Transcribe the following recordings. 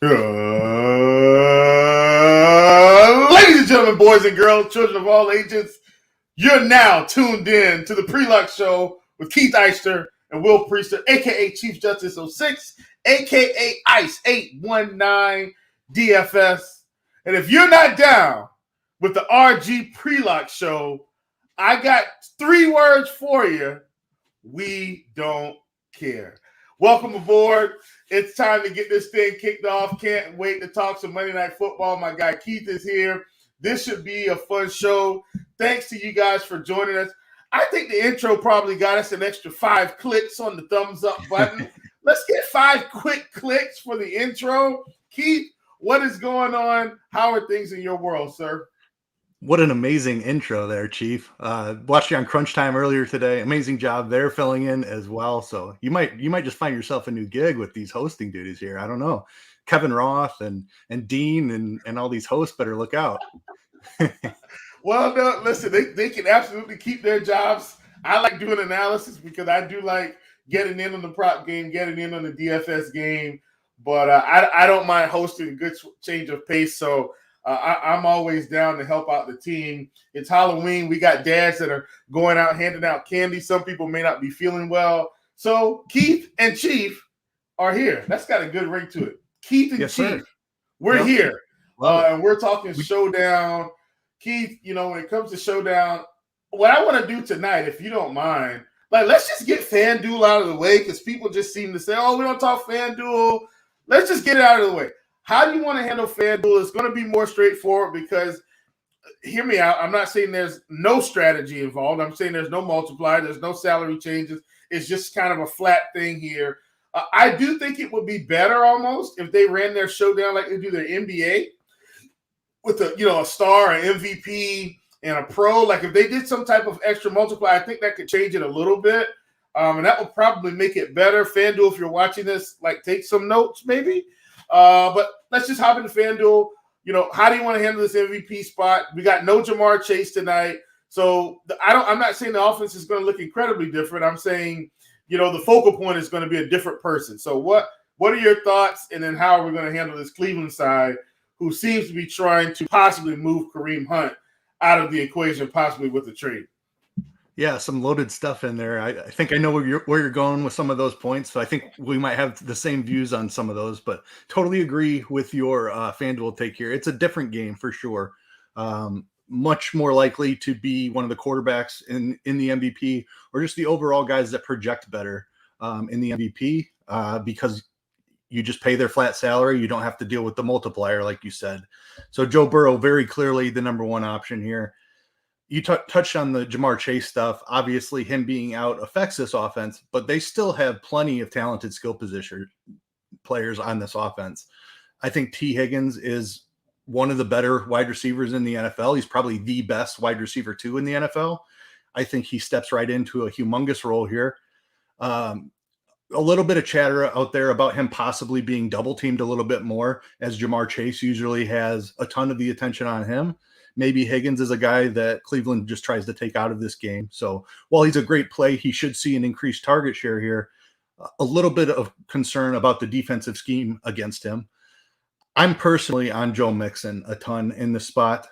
Ladies and gentlemen, boys and girls, children of all ages, you're now tuned in to the Pre-Luck Show with Keith Eyster and Will Priester, a.k.a. Chief Justice 06, a.k.a. ICE 819 DFS. And if you're not down with the RG Pre-Luck Show, I got 3 words for you. We don't care. Welcome aboard. It's time to get this thing kicked off. Can't wait to talk some Monday Night Football. My guy Keith is here. This should be a fun show. Thanks to you guys for joining us. I think the intro probably got us an extra 5 clicks on the thumbs up button. Let's get 5 quick clicks for the intro. Keith, what is going on? How are things in your world, sir? What an amazing intro there, Chief. Watched you on Crunch Time earlier today. Amazing job there filling in as well. So you might just find yourself a new gig with these hosting duties here. I don't know. Kevin Roth and Dean and all these hosts better look out. Well, no, listen, they can absolutely keep their jobs. I like doing analysis because I do like getting in on the prop game, getting in on the DFS game. But I don't mind hosting a good change of pace. So I'm always down to help out the team. It's Halloween. We got dads that are going out handing out candy. Some people may not be feeling well. So Keith and Chief are here. That's got a good ring to it. Keith and Chief, sir. We're here. And we're talking Showdown. Keith, when it comes to Showdown, what I want to do tonight, if you don't mind, let's just get FanDuel out of the way because people just seem to say, oh, we don't talk FanDuel. Let's just get it out of the way. How do you want to handle FanDuel? It's going to be more straightforward because, hear me out, I'm not saying there's no strategy involved. I'm saying there's no multiplier. There's no salary changes. It's just kind of a flat thing here. I do think it would be better almost if they ran their Showdown like they do their NBA with a star, an MVP, and a pro. Like if they did some type of extra multiplier, I think that could change it a little bit. And that would probably make it better. FanDuel, if you're watching this, take some notes maybe. But let's just hop into FanDuel. How do you want to handle this MVP spot? We got no Jamar Chase tonight. So I'm not saying the offense is going to look incredibly different. I'm saying, the focal point is going to be a different person. So what are your thoughts? And then how are we going to handle this Cleveland side who seems to be trying to possibly move Kareem Hunt out of the equation, possibly with the trade? Yeah, some loaded stuff in there. I think I know where you're going with some of those points. So I think we might have the same views on some of those, but totally agree with your FanDuel take here. It's a different game for sure. Much more likely to be one of the quarterbacks in the MVP or just the overall guys that project better in the MVP because you just pay their flat salary. You don't have to deal with the multiplier, like you said. So Joe Burrow, very clearly the number one option here. You touched on the Jamar Chase stuff. Obviously, him being out affects this offense, but they still have plenty of talented skill position players on this offense. I think T. Higgins is one of the better wide receivers in the NFL. He's probably the best wide receiver 2 in the NFL. I think he steps right into a humongous role here. A little bit of chatter out there about him possibly being double teamed a little bit more, as Jamar Chase usually has a ton of the attention on him. Maybe Higgins is a guy that Cleveland just tries to take out of this game. So while he's a great play, he should see an increased target share here. A little bit of concern about the defensive scheme against him. I'm personally on Joe Mixon a ton in this spot.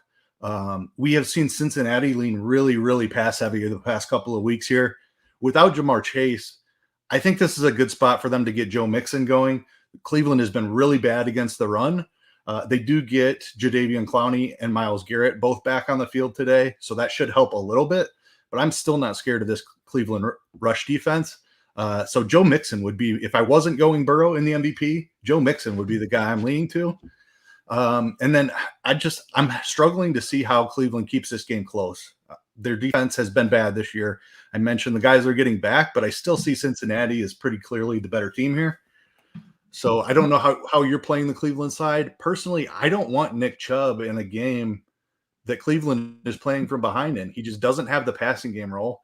We have seen Cincinnati lean really, really pass heavy the past couple of weeks here. Without Jamar Chase, I think this is a good spot for them to get Joe Mixon going. Cleveland has been really bad against the run. They do get Jadeveon Clowney and Myles Garrett both back on the field today, so that should help a little bit. But I'm still not scared of this Cleveland rush defense. So Joe Mixon would be, if I wasn't going Burrow in the MVP, Joe Mixon would be the guy I'm leaning to. And then I'm struggling to see how Cleveland keeps this game close. Their defense has been bad this year. I mentioned the guys are getting back, but I still see Cincinnati as pretty clearly the better team here. So I don't know how you're playing the Cleveland side. Personally, I don't want Nick Chubb in a game that Cleveland is playing from behind in. He just doesn't have the passing game role.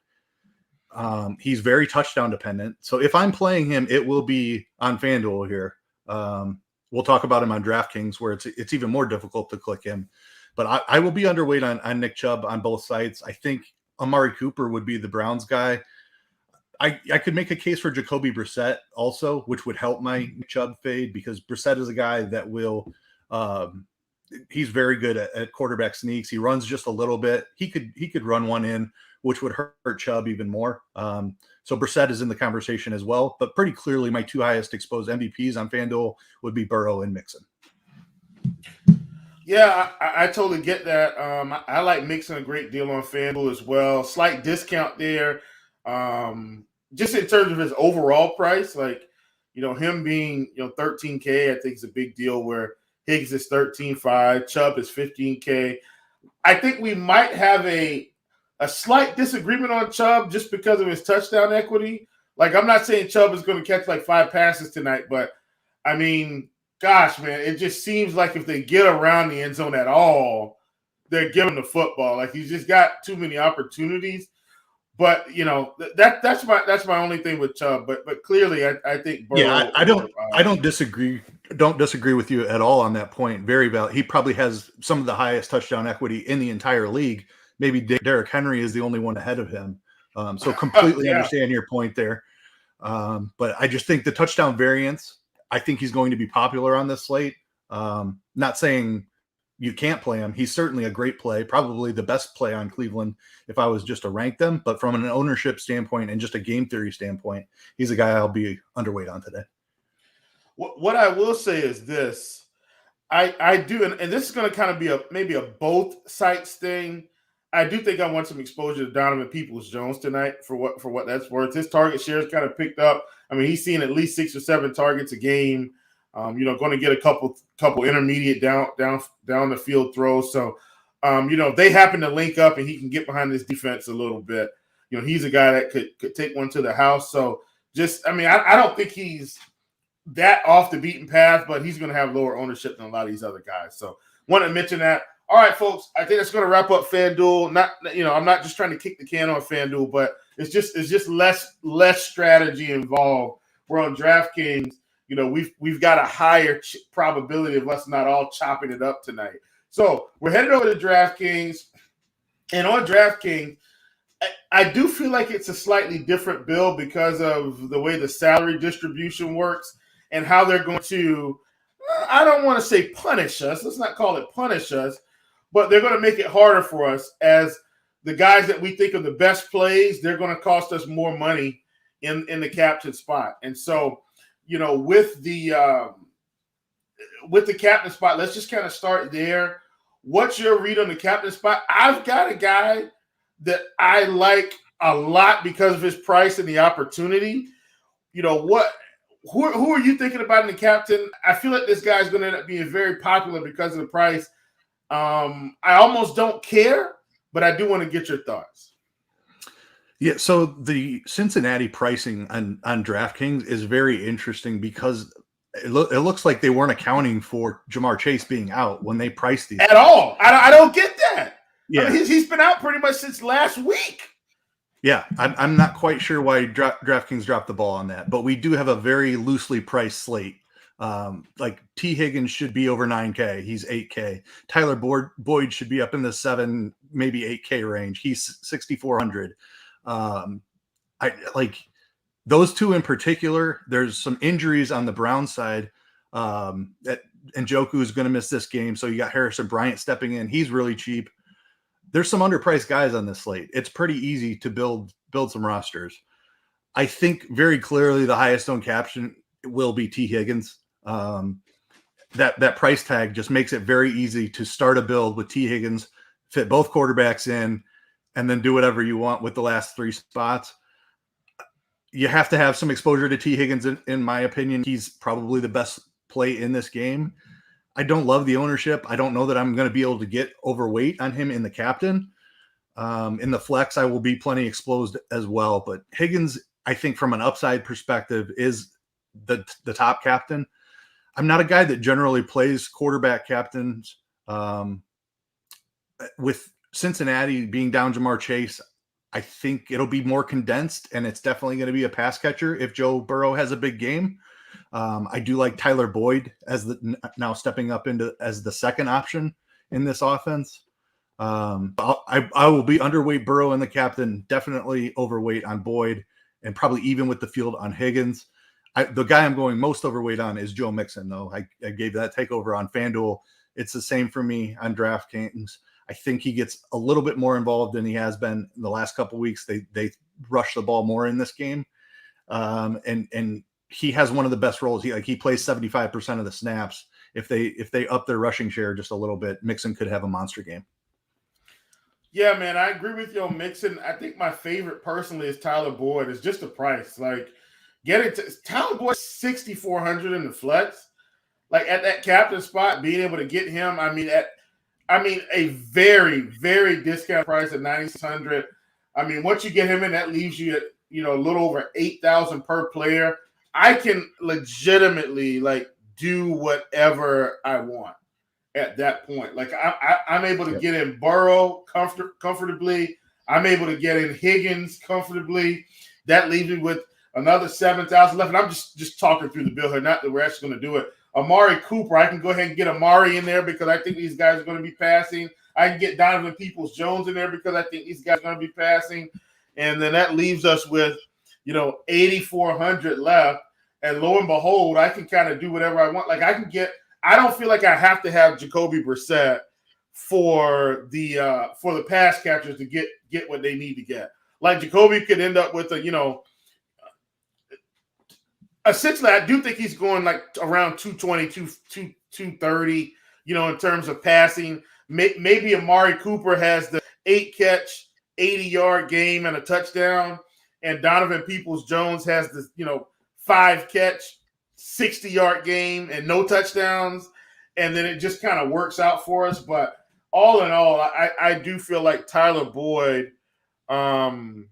He's very touchdown dependent. So if I'm playing him, it will be on FanDuel here. We'll talk about him on DraftKings where it's even more difficult to click him. But I will be underweight on Nick Chubb on both sides. I think Amari Cooper would be the Browns guy. I could make a case for Jacoby Brissett also, which would help my Chubb fade, because Brissett is a guy that will he's very good at quarterback sneaks. He runs just a little bit. He could run one in, which would hurt Chubb even more. So Brissett is in the conversation as well, but pretty clearly my two highest exposed MVPs on FanDuel would be Burrow and Mixon. Yeah, I totally get that. I like Mixon a great deal on FanDuel as well. Slight discount there. Just in terms of his overall price, like, him being, $13K, I think is a big deal, where Higgs is 13.5, Chubb is 15K. I think we might have a slight disagreement on Chubb just because of his touchdown equity. Like, I'm not saying Chubb is going to catch like 5 passes tonight, but I mean, gosh, man, it just seems like if they get around the end zone at all, they're giving the football. Like, he's just got too many opportunities. But that's my only thing with Chubb. But clearly, I think Burrow. Yeah, I don't disagree. Don't disagree with you at all on that point. Very valid. He probably has some of the highest touchdown equity in the entire league. Maybe Derrick Henry is the only one ahead of him. So completely understand your point there. But I just think the touchdown variance, I think he's going to be popular on this slate. Not saying you can't play him. He's certainly a great play, probably the best play on Cleveland if I was just to rank them. But from an ownership standpoint and just a game theory standpoint, he's a guy I'll be underweight on today. What I will say is this. I do, and this is going to kind of be maybe a both sites thing. I do think I want some exposure to Donovan Peoples-Jones tonight for what that's worth. His target shares kind of picked up. I mean, he's seeing at least 6 or 7 targets a game. Going to get a couple intermediate down the field throws. So, they happen to link up and he can get behind this defense a little bit. He's a guy that could take one to the house. So I don't think he's that off the beaten path, but he's going to have lower ownership than a lot of these other guys. So want to mention that. All right, folks, I think that's going to wrap up FanDuel. I'm not just trying to kick the can on FanDuel, but it's just less strategy involved. We're on DraftKings. We've got a higher probability of us not all chopping it up tonight. So we're headed over to DraftKings. And on DraftKings, I do feel like it's a slightly different bill because of the way the salary distribution works and how they're going to, I don't want to say punish us. Let's not call it punish us, but they're going to make it harder for us as the guys that we think are the best plays, they're going to cost us more money in the captain spot. And so, with the captain spot, let's just kind of start there. What's your read on the captain spot? I've got a guy that I like a lot because of his price and the opportunity. Who are you thinking about in the captain? I feel like this guy's going to end up being very popular because of the price. I almost don't care, but I do want to get your thoughts. Yeah, so the Cincinnati pricing on DraftKings is very interesting because it looks like they weren't accounting for Jamar Chase being out when they priced these at all. I don't get that. Yeah, I mean, he's been out pretty much since last week. Yeah, I'm not quite sure why DraftKings dropped the ball on that, but we do have a very loosely priced slate. Like T. Higgins should be over 9K. He's 8K. Tyler Boyd should be up in the 7, maybe 8K range. He's 6,400. I like those two in particular. There's some injuries on the Brown side. That Njoku is going to miss this game, so you got Harrison Bryant stepping in. He's really cheap. There's some underpriced guys on this slate. It's pretty easy to build some rosters. I think very clearly the highest owned caption will be T. Higgins. That price tag just makes it very easy to start a build with T. Higgins, fit both quarterbacks in, and then do whatever you want with the last 3 spots. You have to have some exposure to T. Higgins, in my opinion. He's probably the best play in this game. I don't love the ownership. I don't know that I'm going to be able to get overweight on him in the captain. In the flex, I will be plenty exposed as well. But Higgins, I think from an upside perspective, is the top captain. I'm not a guy that generally plays quarterback captains. With Cincinnati being down Jamar Chase, I think it'll be more condensed, and it's definitely going to be a pass catcher if Joe Burrow has a big game. I do like Tyler Boyd as now stepping up as the second option in this offense. I will be underweight Burrow in the captain, definitely overweight on Boyd, and probably even with the field on Higgins. The guy I'm going most overweight on is Joe Mixon, though. I gave that takeover on FanDuel. It's the same for me on DraftKings. I think he gets a little bit more involved than he has been in the last couple of weeks. They rush the ball more in this game, and he has one of the best roles. He plays 75% of the snaps. If they up their rushing share just a little bit, Mixon could have a monster game. Yeah, man, I agree with you on Mixon. I think my favorite personally is Tyler Boyd. It's just the price. Like, Tyler Boyd 6,400 in the flex. Like at that captain spot, being able to get him. I mean, a very, very discount price at 9,600. I mean, once you get him in, that leaves you at a little over 8,000 per player. I can legitimately do whatever I want at that point. Like I'm able to get in Burrow comfortably. I'm able to get in Higgins comfortably. That leaves me with another 7,000 left. And I'm just talking through the bill here, not that we're actually going to do it. Amari Cooper, I can go ahead and get Amari in there because I think these guys are going to be passing. I can get Donovan Peoples-Jones in there because I think these guys are going to be passing. And then that leaves us with, 8,400 left. And lo and behold, I can kind of do whatever I want. Like I don't feel like I have to have Jacoby Brissett for the pass catchers to get what they need to get. Like Jacoby could end up with essentially, I do think he's going like around 220, 230, in terms of passing. Maybe Amari Cooper has the 8-catch, 80-yard game and a touchdown, and Donovan Peoples-Jones has the 5-catch, 60-yard game and no touchdowns, and then it just kind of works out for us. But all in all, I do feel like Tyler Boyd, being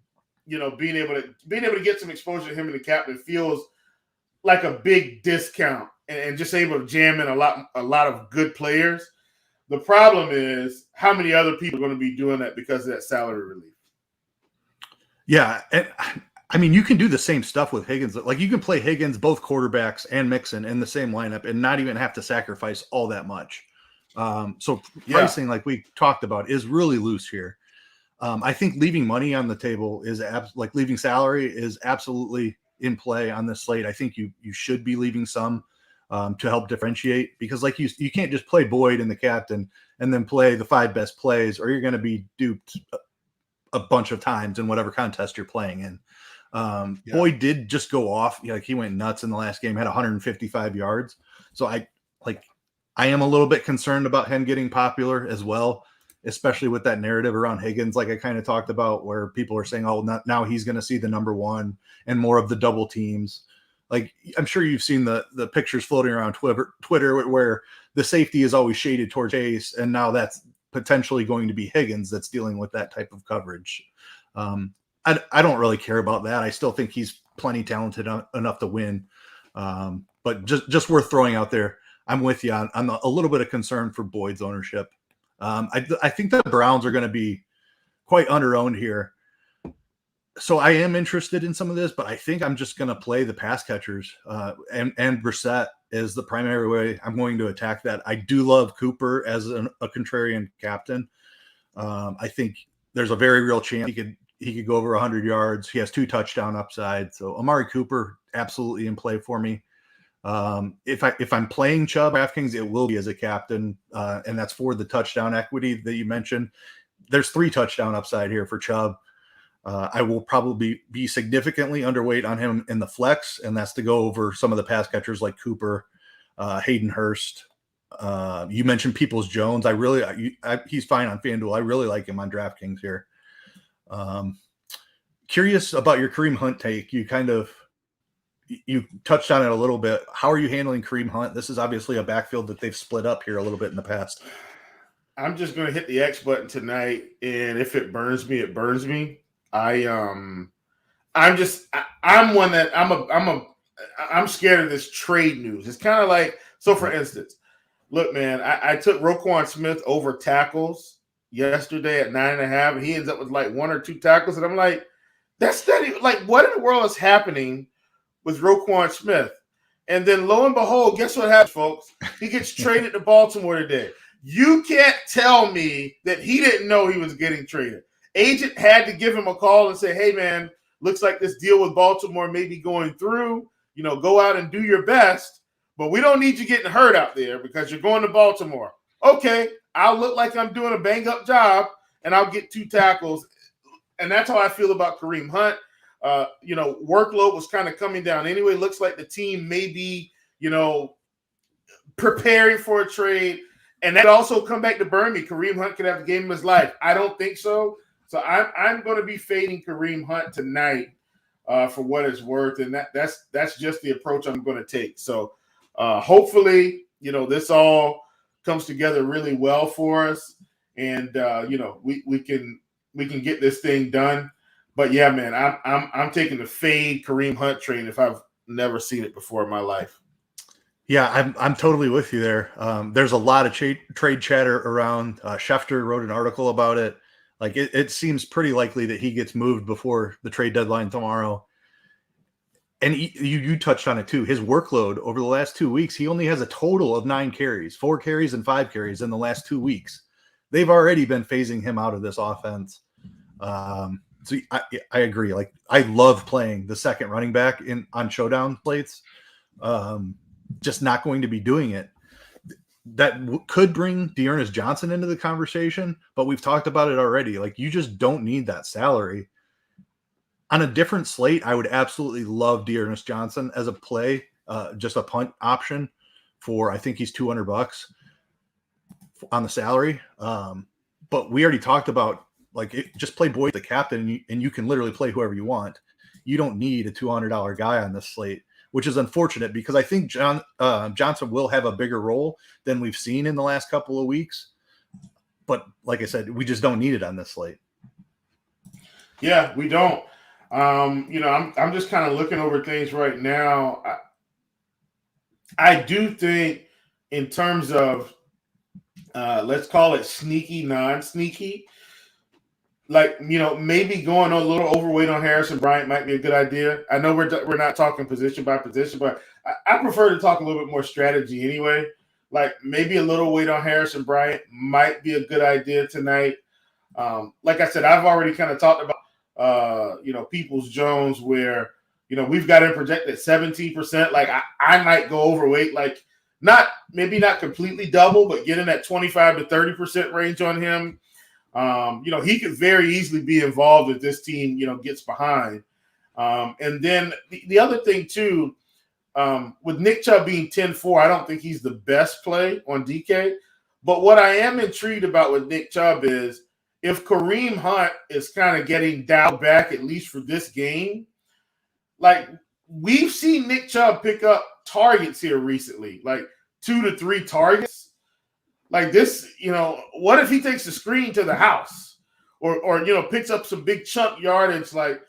able to get some exposure to him in the captain feels like a big discount and just able to jam in a lot of good players. The problem is how many other people are going to be doing that because of that salary relief. Yeah, and I mean, you can do the same stuff with Higgins. Like you can play Higgins, both quarterbacks and Mixon in the same lineup and not even have to sacrifice all that much. So pricing, like we talked about, is really loose here. I think leaving money on the table is leaving salary is absolutely in play on this slate. I think you should be leaving some to help differentiate, because like you can't just play Boyd in the captain and then play the 5 best plays, or you're going to be duped a bunch of times in whatever contest you're playing in. Boyd did just go off. He went nuts in the last game, had 155 yards. So I am a little bit concerned about him getting popular as well, especially with that narrative around Higgins, like I kind of talked about, where people are saying, now he's going to see the number one and more of the double teams. Like, I'm sure you've seen the pictures floating around Twitter where the safety is always shaded towards Chase, and now that's potentially going to be Higgins that's dealing with that type of coverage. I don't really care about that. I still think he's plenty talented enough to win, but just worth throwing out there. I'm with you. I'm a little bit of concern for Boyd's ownership. I think the Browns are going to be quite under-owned here. So I am interested in some of this, but I think I'm just going to play the pass catchers, and Brissett is the primary way I'm going to attack that. I do love Cooper as a contrarian captain. I think there's a very real chance he could go over 100 yards. He has 2 touchdown upside. So Amari Cooper, absolutely in play for me. If I'm playing Chubb DraftKings, it will be as a captain, and that's for the touchdown equity that you mentioned. There's 3 touchdown upside here for Chubb. I will probably be significantly underweight on him in the flex, and that's to go over some of the pass catchers like Cooper, Hayden Hurst. You mentioned Peoples-Jones. He's fine on FanDuel. I really like him on DraftKings here. Curious about your Kareem Hunt take. You touched on it a little bit. How are you handling Kareem Hunt? This is obviously a backfield that they've split up here a little bit in the past. I'm just going to hit the X button tonight, and if it burns me, it burns me. I'm scared of this trade news. It's kind of like, so for instance, look, man, I took Roquan Smith over tackles yesterday at 9.5, and he ends up with like 1 or 2 tackles, and I'm like, that's not even, like, what in the world is happening with Roquan Smith? And then lo and behold, guess what happens, folks? He gets traded to Baltimore today. You can't tell me that he didn't know he was getting traded. Agent had to give him a call and say, hey, man, looks like this deal with Baltimore may be going through. Go out and do your best, but we don't need you getting hurt out there because you're going to Baltimore. Okay, I'll look like I'm doing a bang-up job, and I'll get 2 tackles. And that's how I feel about Kareem Hunt. Workload was kind of coming down anyway. Looks like the team may be, preparing for a trade. And that also come back to burn me. Kareem Hunt could have the game of his life. I don't think so. So I'm going to be fading Kareem Hunt tonight for what it's worth. And that's just the approach I'm going to take. So hopefully, this all comes together really well for us. And, we can get this thing done. But yeah, man, I'm taking the fade Kareem Hunt train if I've never seen it before in my life. Yeah, I'm totally with you there. There's a lot of trade chatter around. Schefter wrote an article about it. Like it seems pretty likely that he gets moved before the trade deadline tomorrow. And you touched on it too. His workload over the last 2 weeks, he only has a total of 9 carries, 4 carries and 5 carries in the last 2 weeks. They've already been phasing him out of this offense. So I agree. Like I love playing the second running back on showdown plates. Just not going to be doing it. That could bring Dearness Johnson into the conversation, but we've talked about it already. Like you just don't need that salary. On a different slate, I would absolutely love Dearness Johnson as a play, just a punt option for, I think he's $200 on the salary. But we already talked about just play Boyd the captain and you can literally play whoever you want. You don't need a $200 guy on this slate, which is unfortunate because I think Johnson will have a bigger role than we've seen in the last couple of weeks. But like I said, we just don't need it on this slate. Yeah, we don't. I'm just kind of looking over things right now. I do think in terms of let's call it sneaky, non-sneaky, maybe going a little overweight on Harrison Bryant might be a good idea. I know we're not talking position by position, but I prefer to talk a little bit more strategy anyway. Like maybe a little weight on Harrison Bryant might be a good idea tonight. Like I said, I've already kind of talked about Peoples Jones where, we've got him projected 17%. Like I might go overweight, maybe not completely double, but get in that 25 to 30% range on him. He could very easily be involved if this team, gets behind. And then the other thing too, with Nick Chubb being 10-4, I don't think he's the best play on DK. But what I am intrigued about with Nick Chubb is if Kareem Hunt is kind of getting dialed back, at least for this game, like we've seen Nick Chubb pick up targets here recently, like 2 to 3 targets. Like this, what if he takes the screen to the house or picks up some big chunk yardage? Like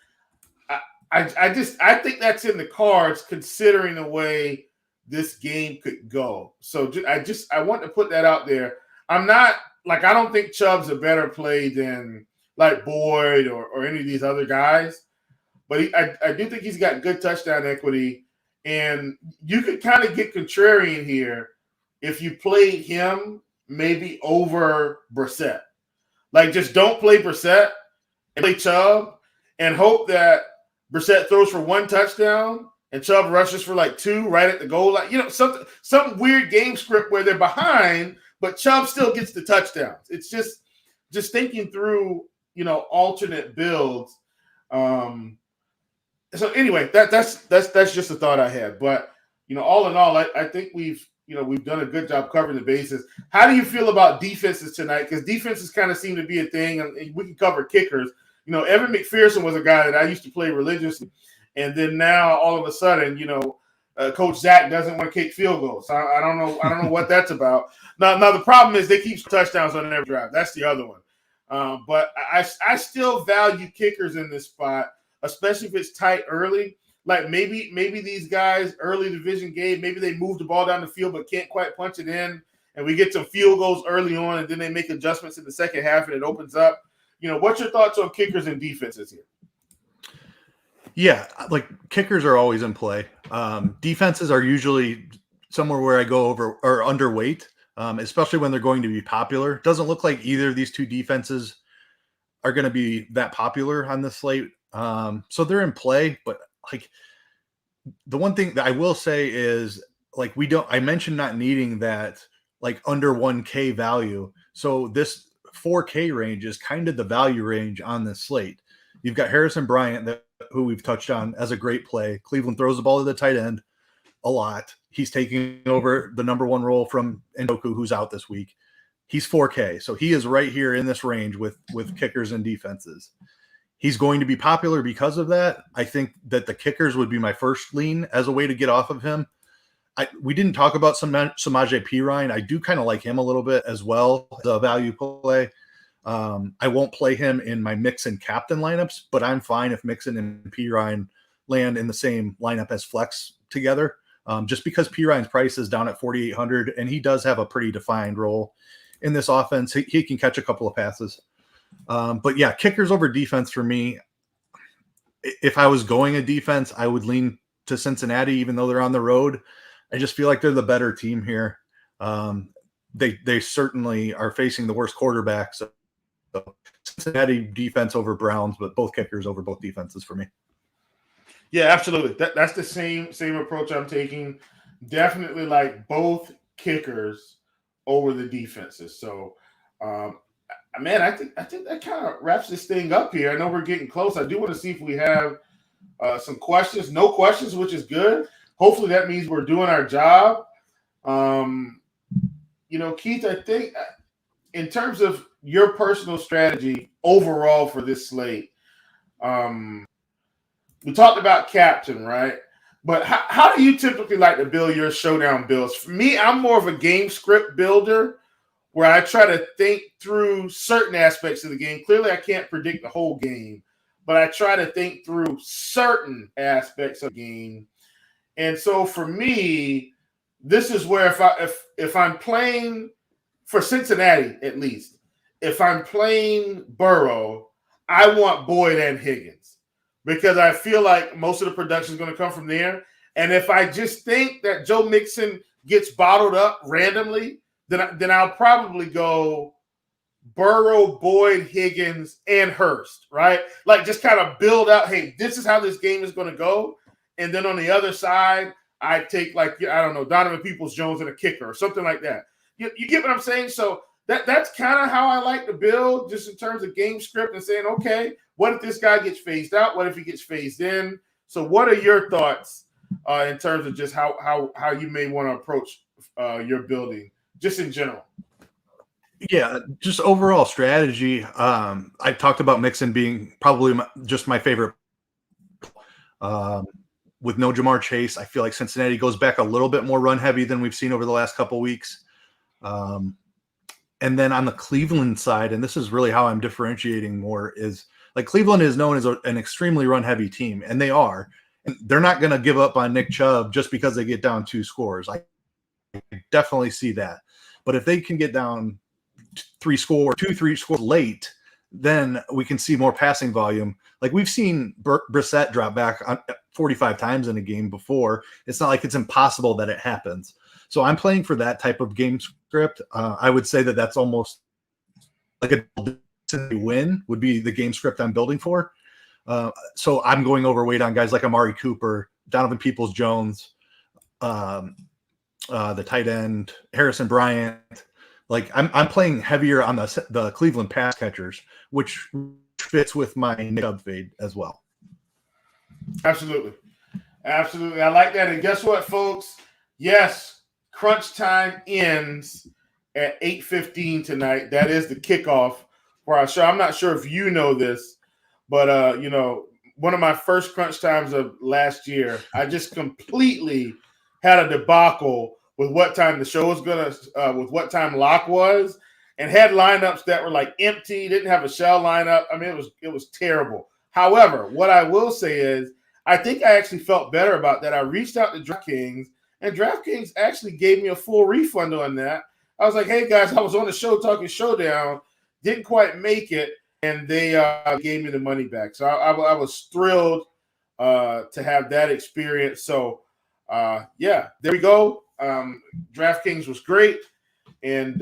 I think that's in the cards considering the way this game could go. So I want to put that out there. I don't think Chubb's a better play than like Boyd or any of these other guys, but I do think he's got good touchdown equity, and you could kind of get contrarian here if you played him maybe over Brissett. Like just don't play Brissett and play Chubb and hope that Brissett throws for 1 touchdown and Chubb rushes for like 2 right at the goal line. Some weird game script where they're behind, but Chubb still gets the touchdowns. It's just thinking through, alternate builds. So anyway, that's just a thought I had. But all in all, I think we've done a good job covering the bases. How do you feel about defenses tonight? Because defenses kind of seem to be a thing, and we can cover kickers. Evan McPherson was a guy that I used to play religiously, and then now all of a sudden, Coach Zach doesn't want to kick field goals. So I don't know what that's about. Now the problem is they keep touchdowns on every drive. That's the other one. But I still value kickers in this spot, especially if it's tight early. Like maybe these guys early division game, maybe they move the ball down the field but can't quite punch it in, and we get some field goals early on, and then they make adjustments in the second half and it opens up. What's your thoughts on kickers and defenses here? Yeah, like kickers are always in play. Defenses are usually somewhere where I go over or underweight, especially when they're going to be popular. It doesn't look like either of these two defenses are going to be that popular on this slate. So they're in play, but like the one thing that I will say is like I mentioned not needing that like under 1K value. So this 4K range is kind of the value range on this slate. You've got Harrison Bryant, who we've touched on as a great play. Cleveland throws the ball to the tight end a lot. He's taking over the number one role from Njoku, who's out this week. He's 4K. So he is right here in this range with kickers and defenses. He's going to be popular because of that. I think that the kickers would be my first lean as a way to get off of him. We didn't talk about Samaje Perine. I do kind of like him a little bit as well as a value play. I won't play him in my Mixon captain lineups, but I'm fine if Mixon and Perine land in the same lineup as flex together. Just because Perine's price is down at 4,800 and he does have a pretty defined role in this offense. He can catch a couple of passes. But yeah, kickers over defense for me. If I was going a defense, I would lean to Cincinnati, even though they're on the road. I just feel like they're the better team here. They certainly are facing the worst quarterback. So Cincinnati defense over Browns, but both kickers over both defenses for me. Yeah, absolutely. That's the same approach I'm taking. Definitely like both kickers over the defenses. So, man, I think that kind of wraps this thing up here. I know we're getting close. I do want to see if we have some questions. No questions, which is good. Hopefully that means we're doing our job. Keith, I think in terms of your personal strategy overall for this slate, we talked about captain, right? But how do you typically like to build your showdown builds? For me, I'm more of a game script builder where I try to think through certain aspects of the game. Clearly, I can't predict the whole game, but I try to think through certain aspects of the game. And so for me, this is where if I'm playing for Cincinnati, at least, if I'm playing Burrow, I want Boyd and Higgins because I feel like most of the production is going to come from there. And if I just think that Joe Mixon gets bottled up randomly, then I'll probably go Burrow, Boyd, Higgins, and Hurst, right? Like just kind of build out, hey, this is how this game is going to go. And then on the other side, I take Donovan Peoples-Jones and a kicker or something like that. You get what I'm saying? So that's kind of how I like to build just in terms of game script and saying, okay, what if this guy gets phased out? What if he gets phased in? So what are your thoughts in terms of just how you may want to approach your building just in general? Yeah, just overall strategy. I talked about Mixon being probably just my favorite. With no Jamar Chase, I feel like Cincinnati goes back a little bit more run heavy than we've seen over the last couple of weeks. And then on the Cleveland side, and this is really how I'm differentiating more, is like Cleveland is known as an extremely run heavy team, and they are. And they're not going to give up on Nick Chubb just because they get down 2 scores. I definitely see that. But if they can get down 3 scores late, then we can see more passing volume. Like we've seen Brissett drop back 45 times in a game before. It's not like it's impossible that it happens. So I'm playing for that type of game script. I would say that that's almost like a win would be the game script I'm building for. So I'm going overweight on guys like Amari Cooper, Donovan Peoples-Jones, the tight end, Harrison Bryant. Like I'm playing heavier on the Cleveland pass catchers, which fits with my Nick Chubb fade as well. Absolutely. I like that. And guess what, folks? Yes, crunch time ends at 8:15 tonight. That is the kickoff for our show. I'm not sure if you know this, but one of my first crunch times of last year, I just completely had a debacle with what time the show was with what time lock was, and had lineups that were like empty, didn't have a shell lineup. I mean, it was terrible. However, what I will say is I think I actually felt better about that. I reached out to DraftKings, and DraftKings actually gave me a full refund on that. I was like, hey, guys, I was on the show talking Showdown, didn't quite make it, and they gave me the money back. So I was thrilled to have that experience. So, there we go. DraftKings was great. And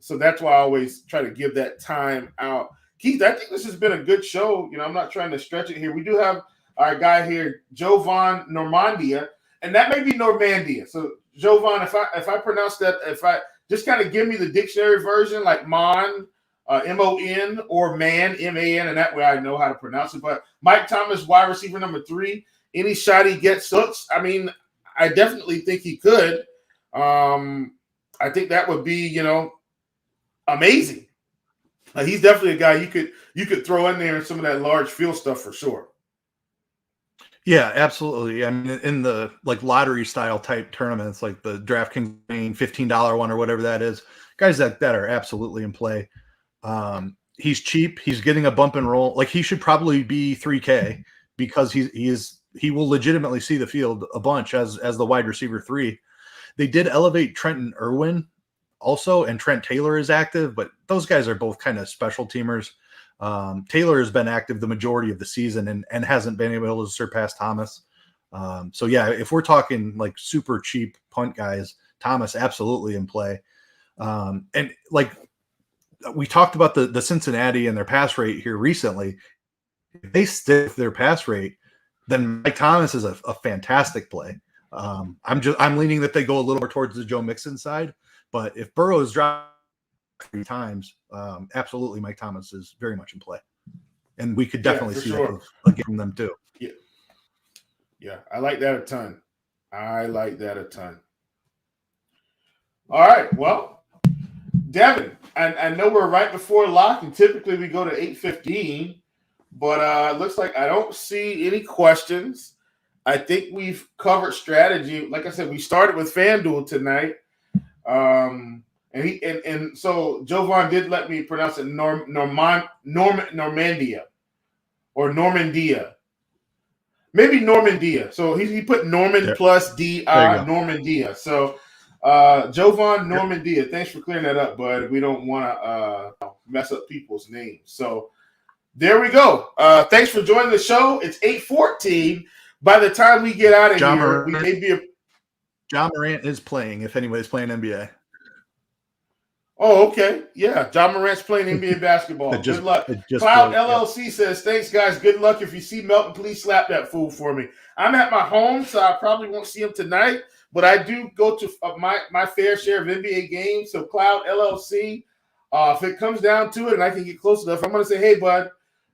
so that's why I always try to give that time out. Keith, I think this has been a good show. I'm not trying to stretch it here. We do have our guy here, Jovan Normandia, and that may be Normandia. So, Jovan, if I pronounce that, if I just kind of give me the dictionary version, like Mon, M-O-N, or Man, M-A-N, and that way I know how to pronounce it. But Mike Thomas, wide receiver number 3, any shot he gets hooks. I mean, I definitely think he could. I think that would be, amazing. He's definitely a guy you could throw in there in some of that large field stuff for sure. Yeah, absolutely. I mean, in the lottery style type tournaments, like the DraftKings $15 one or whatever that is, guys that are absolutely in play. He's cheap. He's getting a bump and roll. He should probably be 3K because he will legitimately see the field a bunch as the wide receiver 3. They did elevate Trenton Irwin also, and Trent Taylor is active, but those guys are both kind of special teamers. Taylor has been active the majority of the season and hasn't been able to surpass Thomas. So yeah, if we're talking super cheap punt guys, Thomas absolutely in play. And we talked about the Cincinnati and their pass rate here recently. If they stick with their pass rate, then Mike Thomas is a fantastic play. I'm leaning that they go a little more towards the Joe Mixon side, but if Burrow's dropped 3 times, absolutely Mike Thomas is very much in play, and we could definitely see that against them too. Yeah, I like that a ton. All right, well, Devin, I know we're right before lock, and typically we go to 8:15, but it looks like I don't see any questions. I think we've covered strategy. Like I said, we started with FanDuel tonight. And so Jovan did let me pronounce it Normandia or Normandia. Maybe Normandia. So he put Norman plus D-I, Normandia. So Jovan Normandia, thanks for clearing that up, bud. We don't want to mess up people's names. So there we go. Thanks for joining the show. It's 8:14. By the time we get out of here, we may be John Morant is playing, if anybody's playing NBA. Oh, okay. Yeah, John Morant's playing NBA basketball. Good luck. Cloud LLC says, thanks, guys. Good luck. If you see Melton, please slap that fool for me. I'm at my home, so I probably won't see him tonight, but I do go to my fair share of NBA games. So Cloud LLC, if it comes down to it and I can get close enough, I'm going to say, hey, bud,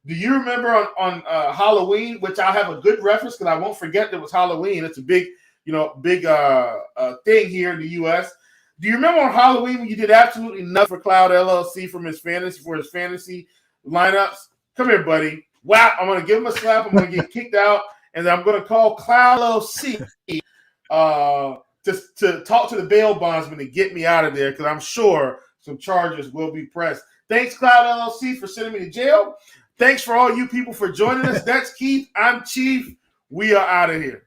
do you remember on Halloween, which I'll have a good reference because I won't forget that it was Halloween. It's a big thing here in the U.S. Do you remember on Halloween when you did absolutely nothing for Cloud LLC for his fantasy lineups? Come here, buddy. Wow, I'm going to give him a slap. I'm going to get kicked out, and then I'm going to call Cloud LLC to talk to the bail bondsman and get me out of there because I'm sure some charges will be pressed. Thanks, Cloud LLC, for sending me to jail. Thanks for all you people for joining us. That's Keith. I'm Chief. We are out of here.